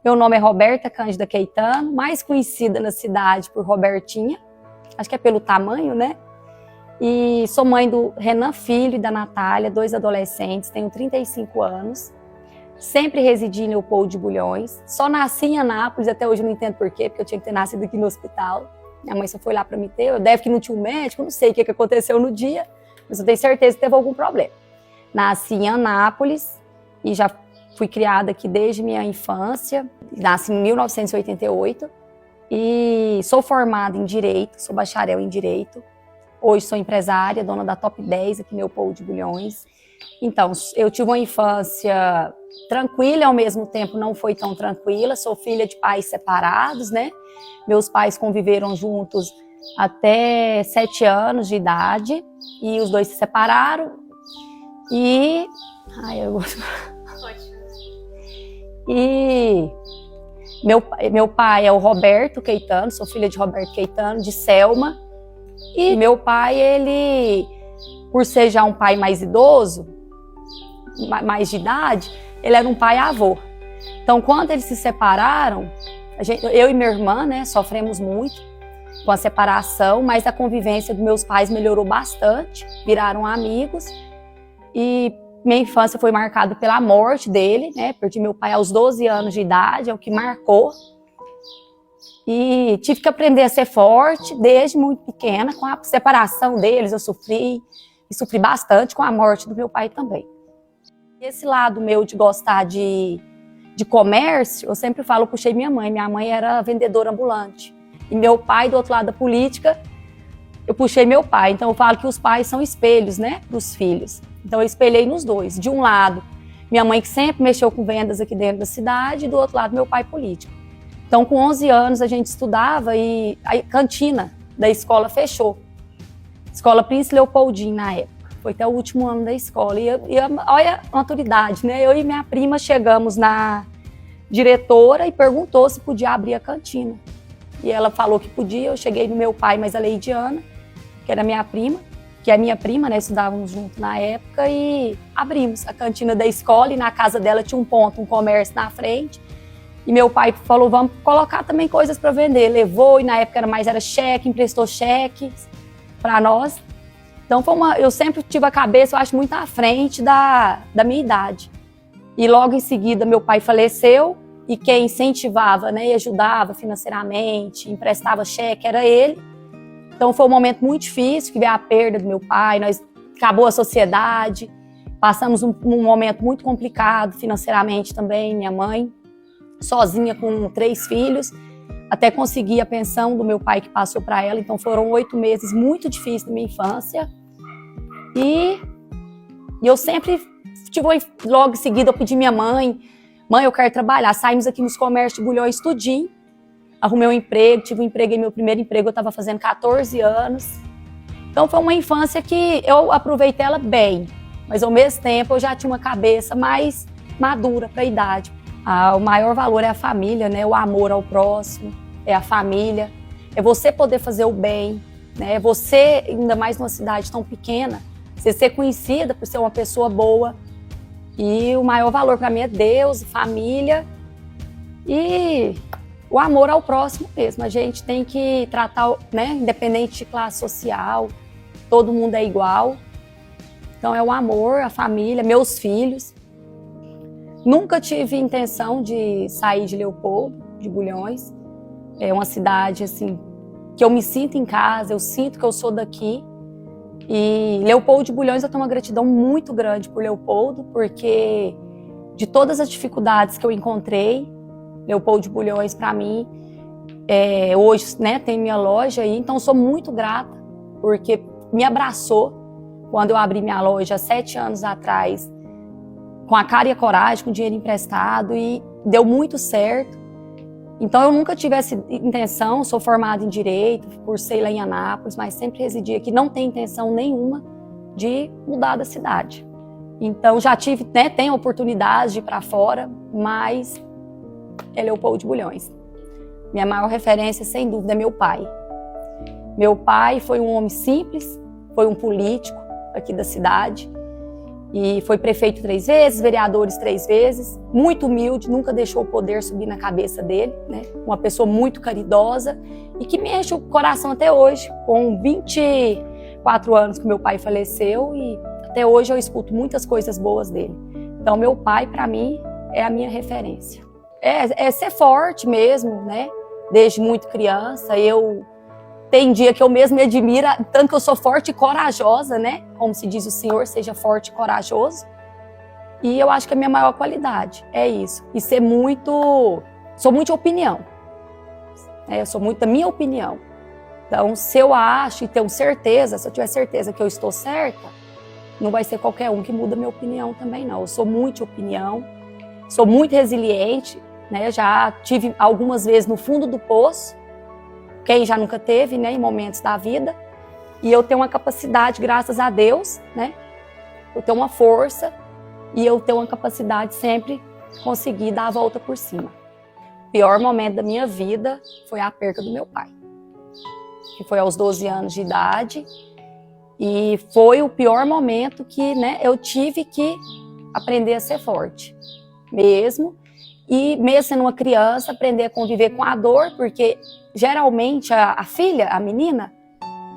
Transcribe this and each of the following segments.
Meu nome é Roberta Cândida Caetano, mais conhecida na cidade por Robertinha. Acho que é pelo tamanho, né? E sou mãe do Renan Filho e da Natália, 2 adolescentes, tenho 35 anos. Sempre residi em Leopoldo de Bulhões. Só nasci em Anápolis, até hoje eu não entendo por quê, porque eu tinha que ter nascido aqui no hospital. Minha mãe só foi lá para me ter, eu deve que não tinha um médico, não sei o que aconteceu no dia, mas eu tenho certeza que teve algum problema. Nasci em Anápolis e já fui criada aqui desde minha infância. Nasci em 1988 e sou formada em Direito, sou bacharel em Direito. Hoje sou empresária, dona da Top 10 aqui em Leopoldo de Bulhões. Então, eu tive uma infância tranquila e ao mesmo tempo não foi tão tranquila. Sou filha de pais separados, né? Meus pais conviveram juntos até 7 anos de idade e os dois se separaram. E... Ai, eu gosto... E meu pai é o Roberto Caetano, sou filha de Roberto Caetano, de Selma. E meu pai, ele, por ser já um pai mais idoso, mais de idade, ele era um pai avô. Então, quando eles se separaram, eu e minha irmã, né, sofremos muito com a separação, mas a convivência dos meus pais melhorou bastante, viraram amigos. E minha infância foi marcada pela morte dele, né? Perdi meu pai aos 12 anos de idade, é o que marcou. E tive que aprender a ser forte desde muito pequena. Com a separação deles eu sofri, e sofri bastante com a morte do meu pai também. Esse lado meu de gostar de comércio, eu sempre falo, eu puxei minha mãe. Minha mãe era vendedora ambulante. E meu pai, do outro lado da política, eu puxei meu pai. Então eu falo que os pais são espelhos, né, dos filhos. Então eu espelhei nos dois. De um lado, minha mãe que sempre mexeu com vendas aqui dentro da cidade, e do outro lado, meu pai político. Então com 11 anos a gente estudava e a cantina da escola fechou. Escola Príncipe Leopoldino na época. Foi até o último ano da escola. E olha a maturidade, né? Eu e minha prima chegamos na diretora e perguntou se podia abrir a cantina. E ela falou que podia. Eu cheguei no meu pai, mas a Leidiana, que era minha prima, que é minha prima, né? Estudávamos juntos na época e abrimos a cantina da escola e na casa dela tinha um ponto, um comércio na frente. E meu pai falou, vamos colocar também coisas para vender. Levou e na época era cheque, emprestou cheques para nós. Então eu sempre tive a cabeça, eu acho, muito à frente da minha idade. E logo em seguida meu pai faleceu e quem incentivava, né, e ajudava financeiramente, emprestava cheque, era ele. Então foi um momento muito difícil, que veio a perda do meu pai, acabou a sociedade, passamos um momento muito complicado financeiramente também, minha mãe, sozinha com 3 filhos, até conseguir a pensão do meu pai que passou para ela. Então foram 8 meses muito difíceis da minha infância. E eu sempre logo em seguida eu pedi minha mãe, eu quero trabalhar. Saímos aqui nos comércios de Bulhões tudinho, arrumei um emprego, tive um emprego, meu primeiro emprego eu estava fazendo 14 anos. Então foi uma infância que eu aproveitei ela bem, mas ao mesmo tempo eu já tinha uma cabeça mais madura para a idade. O maior valor é a família, né? O amor ao próximo, é a família, é você poder fazer o bem, né? Você, ainda mais numa cidade tão pequena, você ser conhecida por ser uma pessoa boa. E o maior valor para mim é Deus, família e o amor ao próximo mesmo. A gente tem que tratar, né? Independente de classe social, todo mundo é igual. Então é o amor, a família, meus filhos. Nunca tive intenção de sair de Leopoldo, de Bulhões. É uma cidade assim que eu me sinto em casa, eu sinto que eu sou daqui. E Leopoldo de Bulhões eu tenho uma gratidão muito grande por Leopoldo, porque de todas as dificuldades que eu encontrei, Leopoldo de Bulhões para mim, hoje, né, tem minha loja aí, então sou muito grata, porque me abraçou quando eu abri minha loja há 7 anos atrás, com a cara e a coragem, com dinheiro emprestado, e deu muito certo. Então eu nunca tive essa intenção, sou formada em Direito, cursei lá em Anápolis, mas sempre residi aqui, não tenho intenção nenhuma de mudar da cidade. Então já tive, né, tenho oportunidade de ir para fora, mas é Leopoldo de Bulhões. Minha maior referência, sem dúvida, é meu pai. Meu pai foi um homem simples, foi um político aqui da cidade, E foi prefeito 3 vezes, vereadores 3 vezes, muito humilde, nunca deixou o poder subir na cabeça dele, né? Uma pessoa muito caridosa e que me enche o coração até hoje, com 24 anos que meu pai faleceu e até hoje eu escuto muitas coisas boas dele. Então meu pai, para mim, é a minha referência. É ser forte mesmo, né? Desde muito criança, tem dia que eu mesmo me admiro, tanto que eu sou forte e corajosa, né? Como se diz o Senhor, seja forte e corajoso. E eu acho que a minha maior qualidade é isso. E sou muito opinião. Eu sou muito da minha opinião. Então, se eu acho e tenho certeza, se eu tiver certeza que eu estou certa, não vai ser qualquer um que muda minha opinião também, não. Eu sou muito opinião, sou muito resiliente, né? Já tive algumas vezes no fundo do poço, quem já nunca teve, né, em momentos da vida. E eu tenho uma capacidade, graças a Deus, né? Eu tenho uma força e eu tenho uma capacidade de sempre conseguir dar a volta por cima. O pior momento da minha vida foi a perda do meu pai, que foi aos 12 anos de idade. E foi o pior momento que, né, eu tive que aprender a ser forte, mesmo. E mesmo sendo uma criança, aprender a conviver com a dor, porque geralmente a filha, a menina,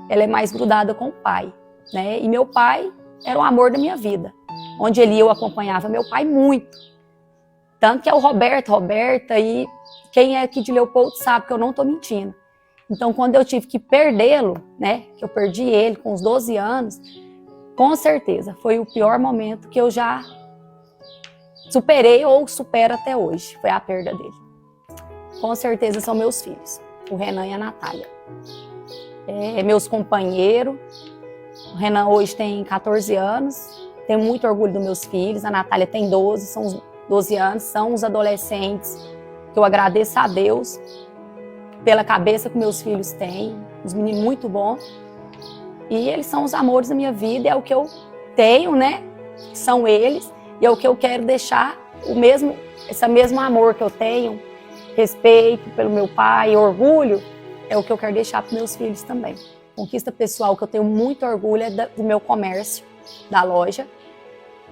ela é mais grudada com o pai, né? E meu pai era o amor da minha vida. Onde ele ia, eu acompanhava meu pai muito. Tanto que é o Roberta, e quem é aqui de Leopoldo sabe que eu não estou mentindo. Então, quando eu tive que perdê-lo, né? Que eu perdi ele com os 12 anos, com certeza foi o pior momento que eu já superei ou supero até hoje. Foi a perda dele. Com certeza são meus filhos, o Renan e a Natália. Meus companheiros. O Renan hoje tem 14 anos. Tenho muito orgulho dos meus filhos. A Natália tem 12, são os 12 anos. São os adolescentes que eu agradeço a Deus pela cabeça que meus filhos têm. Os meninos muito bons. E eles são os amores da minha vida. É o que eu tenho, né? São eles. E é o que eu quero deixar, esse mesmo amor que eu tenho, respeito pelo meu pai, orgulho, é o que eu quero deixar para meus filhos também. Conquista pessoal que eu tenho muito orgulho é do meu comércio, da loja,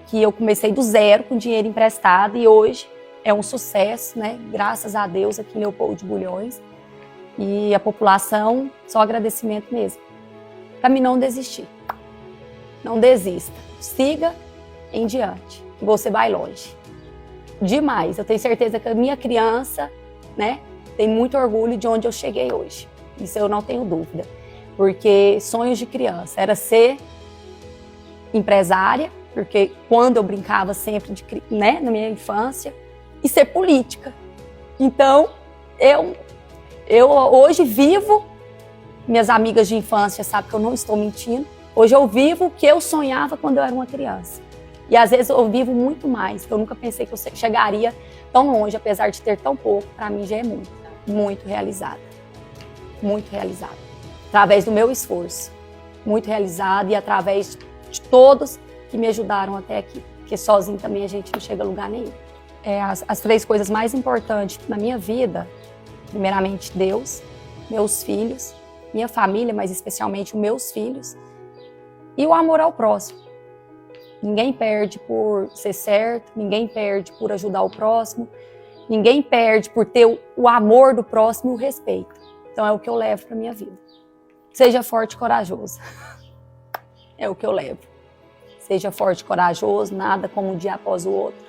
que eu comecei do zero com dinheiro emprestado e hoje é um sucesso, né? Graças a Deus aqui em Leopoldo de Bulhões. E a população, só agradecimento mesmo. Para mim não desistir. Não desista. Siga em diante. Que você vai longe. Demais. Eu tenho certeza que a minha criança, né, tem muito orgulho de onde eu cheguei hoje. Isso eu não tenho dúvida. Porque sonhos de criança era ser empresária, porque quando eu brincava sempre, né, na minha infância, e ser política. Então, eu hoje vivo, minhas amigas de infância sabem que eu não estou mentindo, hoje eu vivo o que eu sonhava quando eu era uma criança. E às vezes eu vivo muito mais, que eu nunca pensei que eu chegaria tão longe, apesar de ter tão pouco, para mim já é muito realizada. Muito realizada. Através do meu esforço, muito realizada e através de todos que me ajudaram até aqui, porque sozinho também a gente não chega a lugar nenhum. As 3 coisas mais importantes na minha vida, primeiramente Deus, meus filhos, minha família, mas especialmente os meus filhos, e o amor ao próximo. Ninguém perde por ser certo, ninguém perde por ajudar o próximo, ninguém perde por ter o amor do próximo e o respeito. Então é o que eu levo para minha vida. Seja forte e corajoso. É o que eu levo. Seja forte e corajoso, nada como um dia após o outro.